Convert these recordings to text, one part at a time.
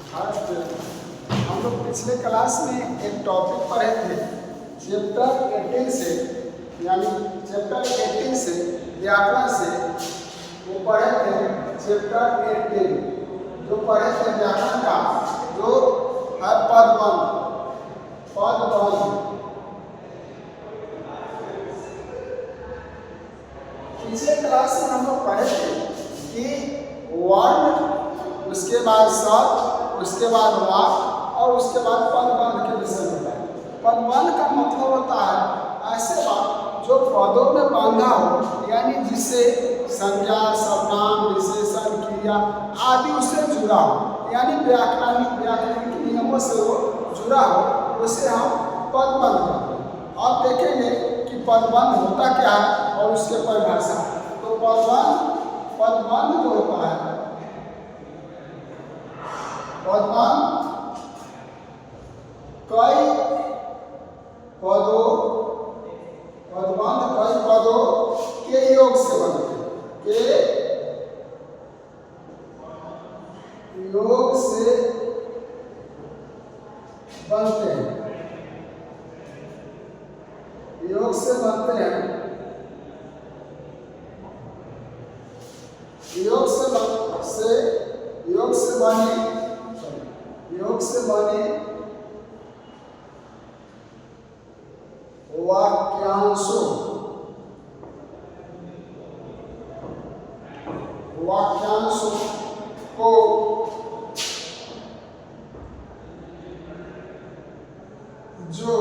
आज हम लोग पिछले क्लास में एक टॉपिक पढ़े थे चैप्टर 18 से, यानी चैप्टर 18 से व्याकरण से वो पढ़े थे चैप्टर 18 जो पढ़े थे व्याकरण का, जो है पदबंध। पिछले क्लास में हम लोग पढ़े थे कि वर्ण, उसके बाद शब्द, उसके बाद वाक्य और उसके बाद पदबंध के विषय में पढ़े। पदबंध का मतलब होता है ऐसे वाक्य जो पदों में बांधा हो, यानी जिससे संज्ञा, सर्वनाम, विशेषण, क्रिया आदि उससे जुड़ा हो, यानी व्याकरणिक नियमों से वो जुड़ा हो, उसे हम पदबंध कहते हैं। अब देखेंगे कि पदबंध होता क्या है और उसके परिभाषा। तो पदबंध जो होता है, पदबंध कई पदों के योग से बनते हैं, योग से बनते हैं, योग से बनते हैं, योग से बने वाक्यांशों को जो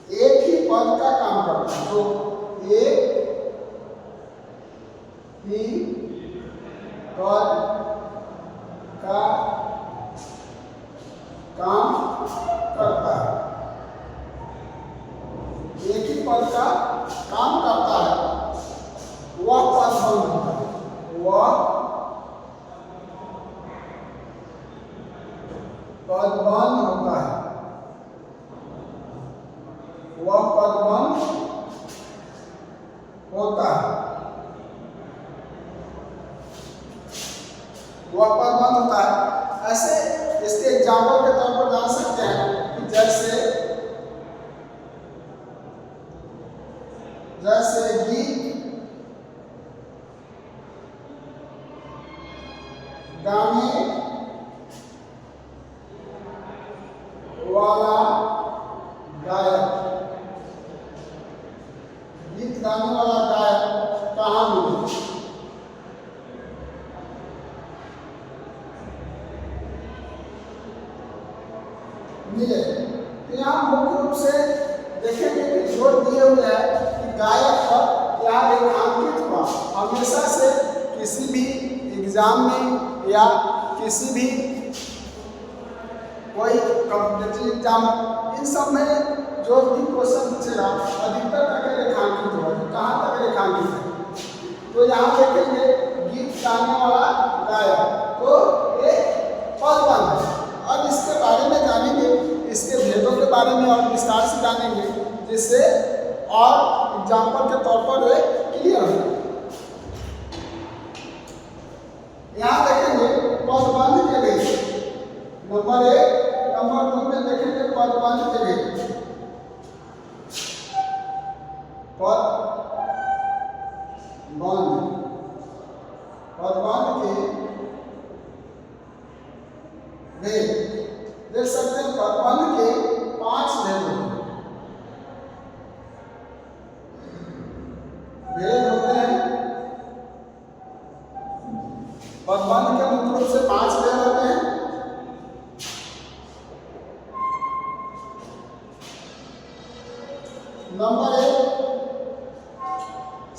एक ही पद का काम करता है, जो एक ही पद का काम करता है, एक ही पद का काम करता है, वह पदबंध होता है। वह पदबंध होता है, वह पदबंध होता है, वह पदबंध होता है। ऐसे इसके एग्जाम्पल के तौर पर जान सकते हैं कि जैसे गीत, गाने वाला गायक, गीत गाने वाला गायक कहाँ मिले? मिले। तो यहाँ मुख्य रूप से देखेंगे कि जोर दिए हुए है कि गायक पर यहाँ रेखांकित हुआ। हमेशा से किसी भी एग्जाम में या किसी भी कोई कॉम्पिटिटिव एग्जाम, इन सब में जो भी क्वेश्चन पूछेगा अधिकतर तक रेखांकित होगा। कहाँ तक रेखांकित है? तो यहाँ देखेंगे गीत गाने वाला गायक, तो एक पदबंध है। अब इसके बारे में जानेंगे, इसके भेदों के बारे में और विस्तार से जानेंगे, जिससे और एग्जाम्पल के तौर पर वे क्लियर हो। यहाँ देखेंगे पदबंध के भेद, नंबर 1, नंबर 2 में देखेंगे पदबंध के भेद। पदबंध के भेद देख सकते हैं। पदबंध के 5 भेद होते हैं। पदबंध के मुख्य रूप से 5 भेद होते हैं। नंबर 1,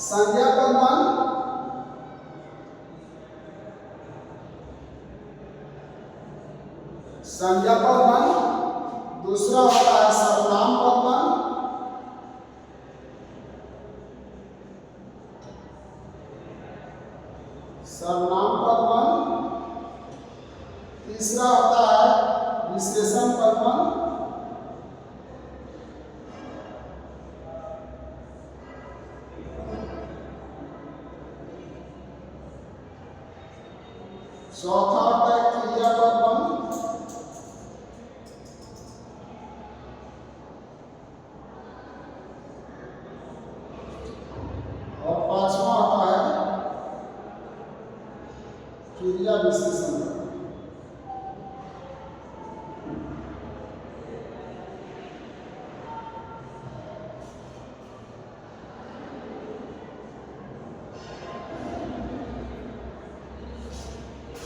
संज्ञा पदबंध। संज्ञा पदबंध। दूसरा होता है सर्वनाम पदबंध। सर्वनाम पदबंध। तीसरा होता है विशेषण पदबंध। चौथा होता है क्रियापद विशेषण करना।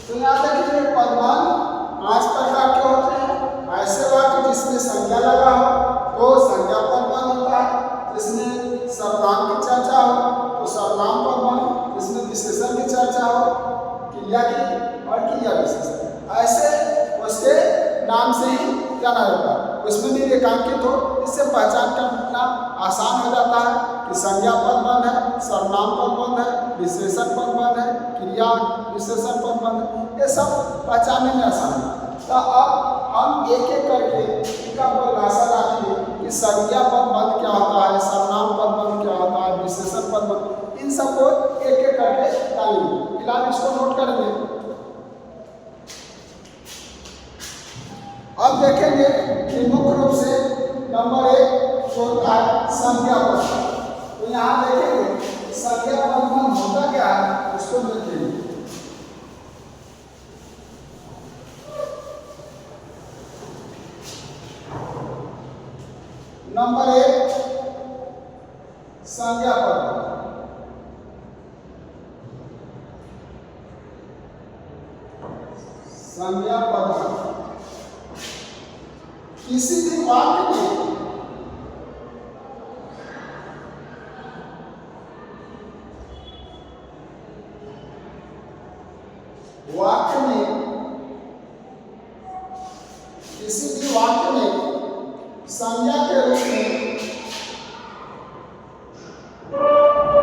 तो यहाँ देखिए पदमान 5 प्रकार के होते हैं। ऐसे वाक्य जिसमें संज्ञा लगा हो तो संज्ञा पदमान होता है, जिसमें सर्वनाम की चर्चा हो तो सर्वनाम पदमान, जिसमें विशेषण की चर्चा हो क्रिया की और क्रिया विशेषण, ऐसे उसके नाम से ही जाना जाता है। उसमें भी रेखांकित हो, इससे पहचान करना आसान हो जाता है कि संज्ञा पदबंध है, सर्वनाम पदबंध है, विशेषण पदबंध है, क्रिया विशेषण पदबंध है, ये सब पहचानने में आसान है। तो अब हम एक एक करके इनका परिभाषा जानेंगे कि संज्ञा पदबंध क्या होता है, सर्वनाम पदबंध क्या होता है, विशेषण पदबंध, इन सबको एक एक करके जानेंगे। फिलहाल इसको नोट करेंगे। अब देखेंगे कि मुख्य रूप से नंबर 1 जो होता है संज्ञा पदबंध। तो यहाँ देखेंगे संज्ञा पदबंध होता क्या है, उसको देखेंगे। नंबर 1 संज्ञा पदबंध। संज्ञा पदबंध किसी भी वाक्य में किसी भी वाक्य में संज्ञा के रूप में प्रयुक्त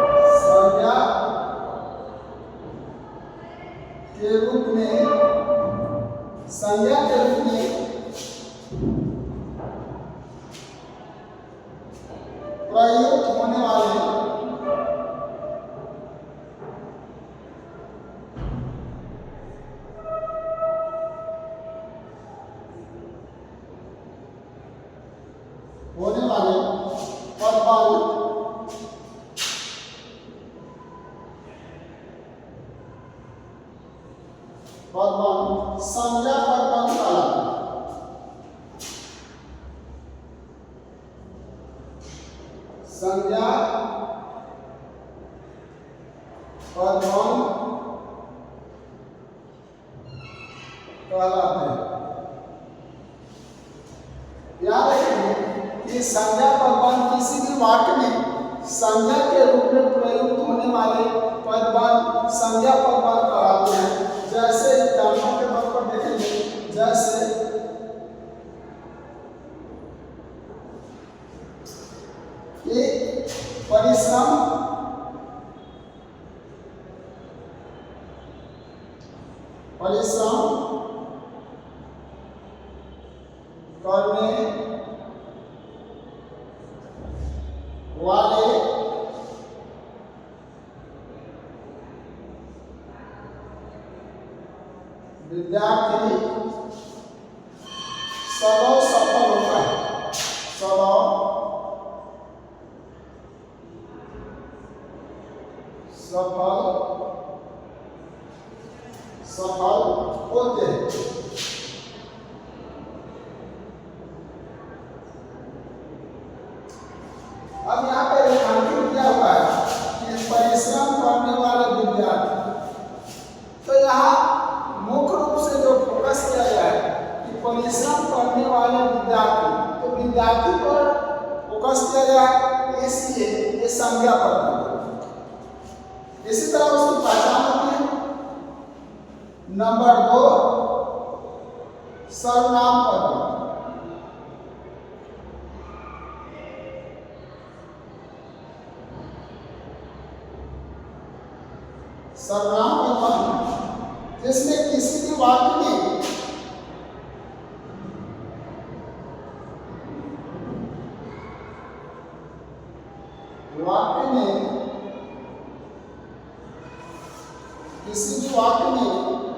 होने वाले पदबंध संज्ञा पदबंध कहलाते हैं। संज्ञा पदबंध कहलाते हैं। याद रखिए कि संज्ञा पदबंध किसी भी वाक्य में संज्ञा के रूप में प्रयुक्त होने वाले पदबंध संज्ञा पदबंध कहलाते हैं। जैसे एग्जाम्पल के तौर पर देखेंगे, जैसे एक परिश्रम करने वाले विद्यार्थी सदैव सफल होता है। सफल होते हैं। अब यहाँ पे रेखांकित किया हुआ है कि परिश्रम करने वाले विद्यार्थी। तो यहाँ मुख्य रूप से जो फोकस किया गया है कि परिश्रम करने वाले विद्यार्थी, तो विद्यार्थी पर फोकस किया गया है, इसलिए ये संज्ञा पदबंध है। इसी तरह उसकी पहचान होती है। नंबर 2 सर्वनाम पदबंध। सर्वनाम पदबंध जिसमें किसी भी वाक्य में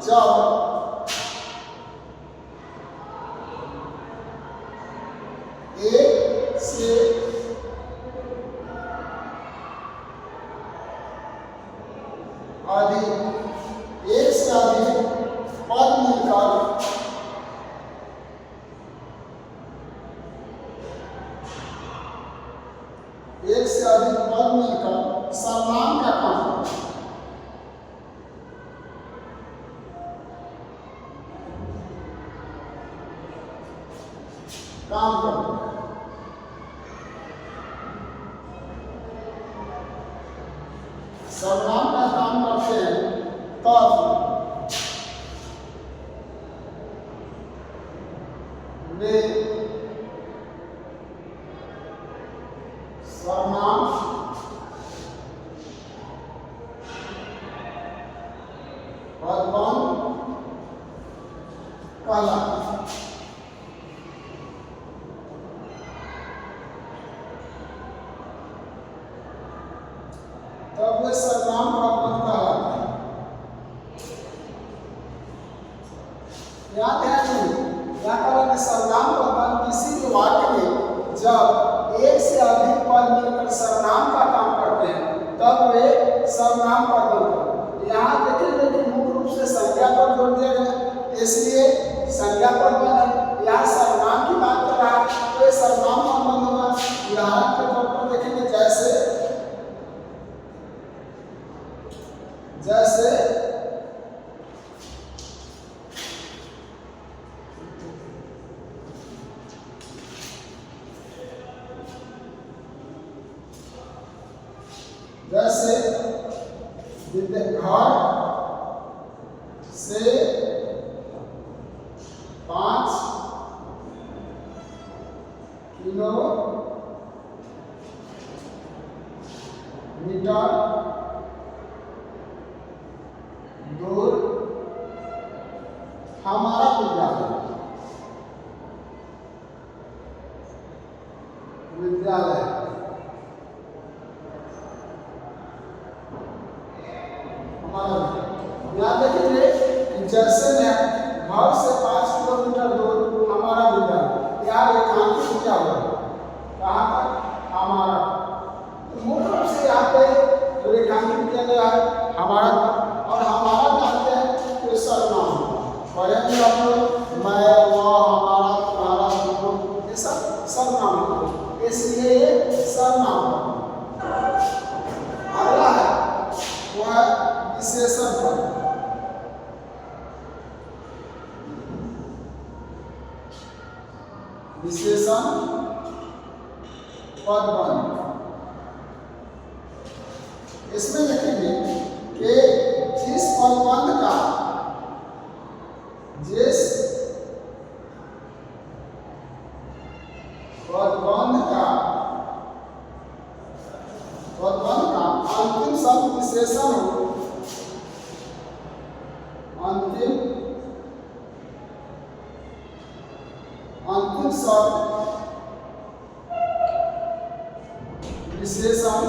जब एक से अधिक काम करते हैं। सर्वनाम का काम करते हैं तब वे सर्वनाम पदबंध कहलाते हैं। तब वे सर्वनाम पदबंध कहलाते हैं। याद है कि सर्वनाम पदबंध किसी भी वाक्य में जब एक से अधिक पद मिलकर सर्वनाम का काम करते हैं तब वे सर्वनाम पदबंध। यहाँ देखेंगे कि मुख्य रूप से संज्ञा पर जोर दिया गया, इसलिए संज्ञा पदबंध। यहाँ सर्वनाम की बात कर रहा है तो ये सर्वनाम पदबंध होगा। उदाहरण के तौर पर देखेंगे जैसे जैसे घर से 5 किलोमीटर दूर हमारा विद्यालय याद रखिए कि जैसे मैं घर से 5 किलोमीटर दूर हमारा विद्यालय, यार एकांकित क्या हुआ कहाँ पर हमारा, तो मुख्य रूप से यहाँ पे जो रेखांकित किया गया है हमारा, और हमारा जानते हैं तो सर्वनाम पढ़ेंगे आप लोग, मैं वह हमारा तुम्हारा तुम, ये सब सर्वनाम, इसलिए ये सर्वनाम। अगला है वह विशेषण पद। विशेषण पदबंध, इसमें लिखेंगे कि जिस पदबंध का अंतिम शब्द विशेषण हो, अंतिम शब्द विशेषण,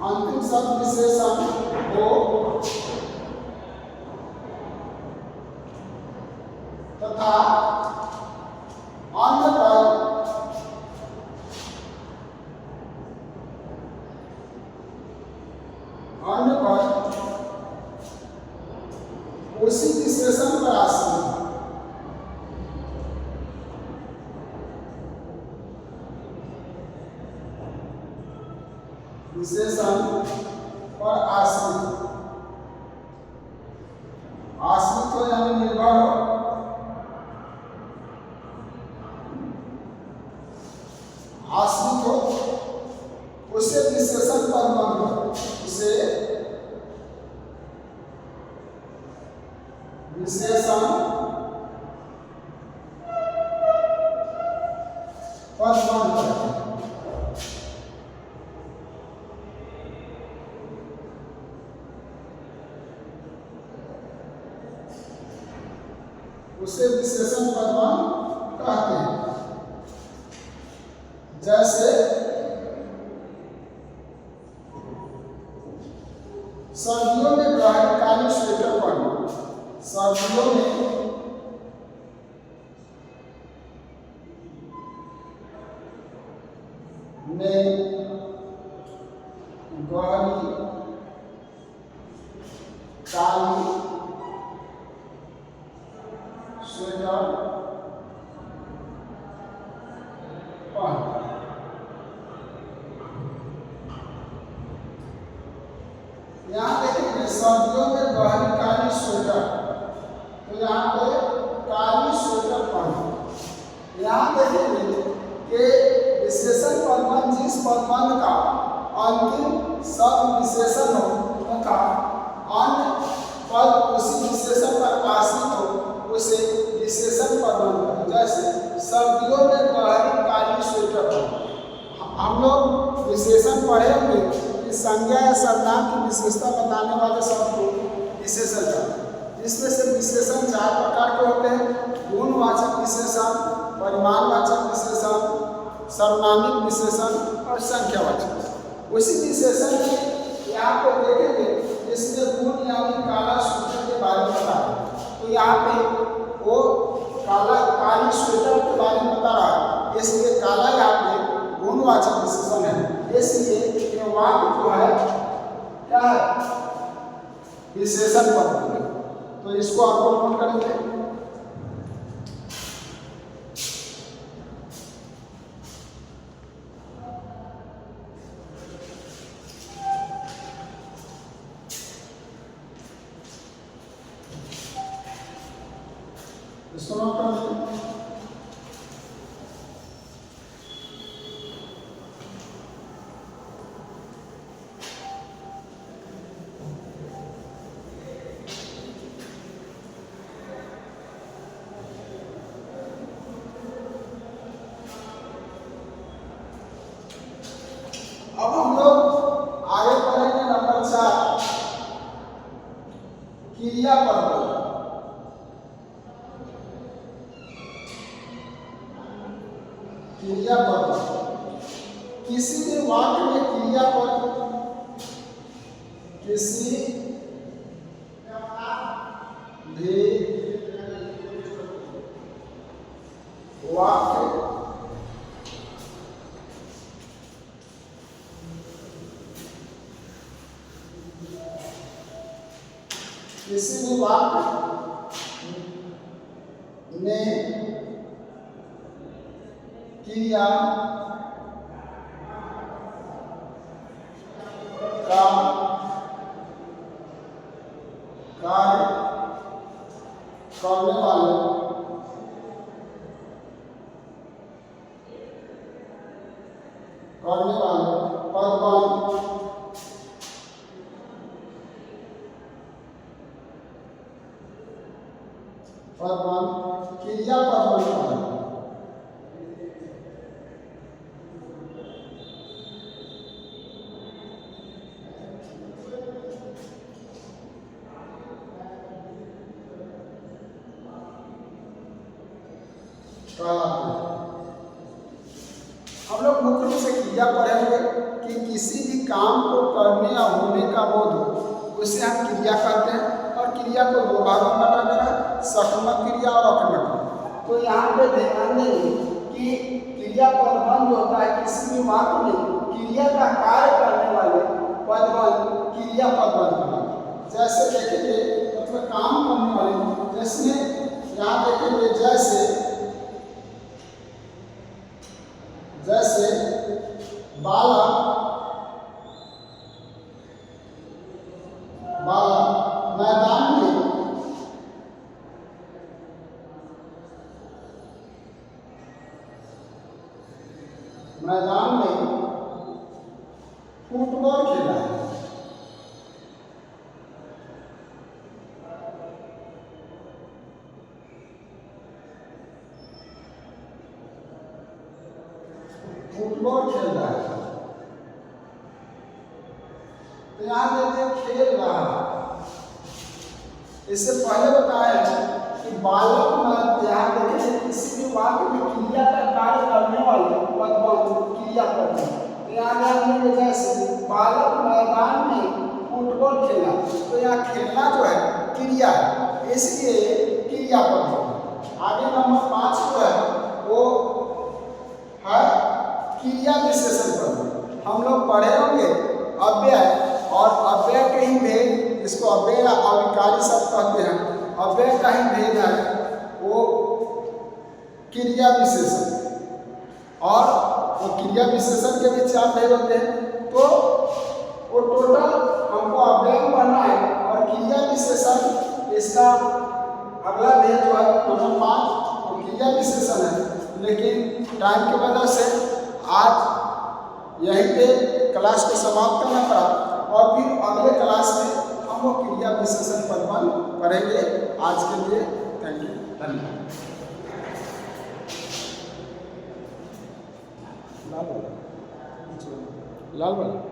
अंतिम शब्द विशेषण हो तथा अन्य पद उसी विशेषण पर आश्रित है। विशेषण पर आश्रित, आश्रित हो यानी निर्भर हो, आश्रित हो उसे विशेषण पदबंध हो, उसे विशेषण पदबंध करते हैं। उसे विशेषण पदबंध कहते हैं। जैसे सर्दियों में ग्राहकाली स्वेटर पहनो, सर्दियों में गहरी काली स्वेटर पहनो। यहाँ देखिए सर्दियों में गहरी काली स्वेटर, तो यहाँ पे यहाँ देखेंगे कि विशेषण पदबंध जिस पदबंध का अंतिम शब्द विशेषण हो तथा अन्य पद उसी विशेषण पर आश्रित हो उसे विशेषण पदबंध कहते हैं। जैसे सर्दियों में गहरी काली स्वेटर हो। हम लोग विशेषण पढ़े होंगे कि संज्ञा या सर्वनाम की विशेषता बताने वाले शब्द को विशेषण कहते हैं। इसमें से विशेषण 4 प्रकार के होते हैं: गुणवाचक विशेषण, परिमाणवाचक विशेषण, सर्वनामिक विशेषण और संख्यावाचक। उसी विशेषण की यहाँ पे देखेंगे इसमें गुण यानी काला स्वेटर के बारे में बता रहा है। तो यहाँ पे वो काली स्वेटर के बारे में बता रहा है, इसलिए काला यहाँ पे गुणवाचक विशेषण है। इसलिए ये वाक्य जो है क्या है, विशेषण पद है। तो इसको आपको नोट करेंगे। इसको नोट करेंगे। अब हम लोग आगे पढ़ेंगे नंबर 4 क्रियापद। क्रियापद किसी भी वाक्य में क्रियापद किसी भी वाक्य में क्रिया का कार्य करने वाले पदबंध क्रियापद बनता है। हम लोग मुख्य रूप से क्रिया पढ़ेंगे कि किसी भी काम को करने या होने का बोध हो उसे हम क्रिया कहते हैं। और क्रिया को 2 भागों में बांटा गया है, सकर्मक क्रिया और अकर्मक। तो यहाँ पे ध्यान देंगे कि क्रिया पदबंध जो होता है किसी भी वाक्य में क्रिया का कार्य करने वाले पदबंध क्रिया पदबंध कहलाते। जैसे देखेंगे मतलब काम करने वाले, जैसे यहाँ देखेंगे जैसे बालक मैदान में फुटबॉल खेला है। फुटबॉल खेल रहा है। तो यहाँ देखते खेल रहा है। इससे पहले बताया कि बालक में यहाँ देखें किसी भी वाक्य में क्रिया का कार्य करने वाले पदबंध क्रियापद है। तो यहाँ ध्यान देंगे जैसे बालक मैदान में फुटबॉल खेला। तो यहाँ खेलना जो है क्रिया है, इसलिए क्रियापद है। आगे नंबर 5 जो है वो है क्रिया विशेषण पद। हम लोग पढ़े होंगे अव्यय और अव्यय के ही भेद, इसको अव्यय या अविकारी शब्द कहते हैं। अव्यय का ही भेद है वो क्रिया विशेषण, और वो क्रिया विशेषण के भी 4 भेद होते हैं। तो वो टोटल हमको अव्यय पढ़ना है। और क्रिया विशेषण इसका अगला भेद जो है टोटल 5 वो क्रिया विशेषण है। लेकिन टाइम की वजह से आज यहीं पे क्लास को समाप्त करना पड़ा और फिर अगले क्लास में हम वो क्रिया विशेषण पदवन पढ़ेंगे। आज के लिए थैंक यू, धन्यवाद। लाल वाला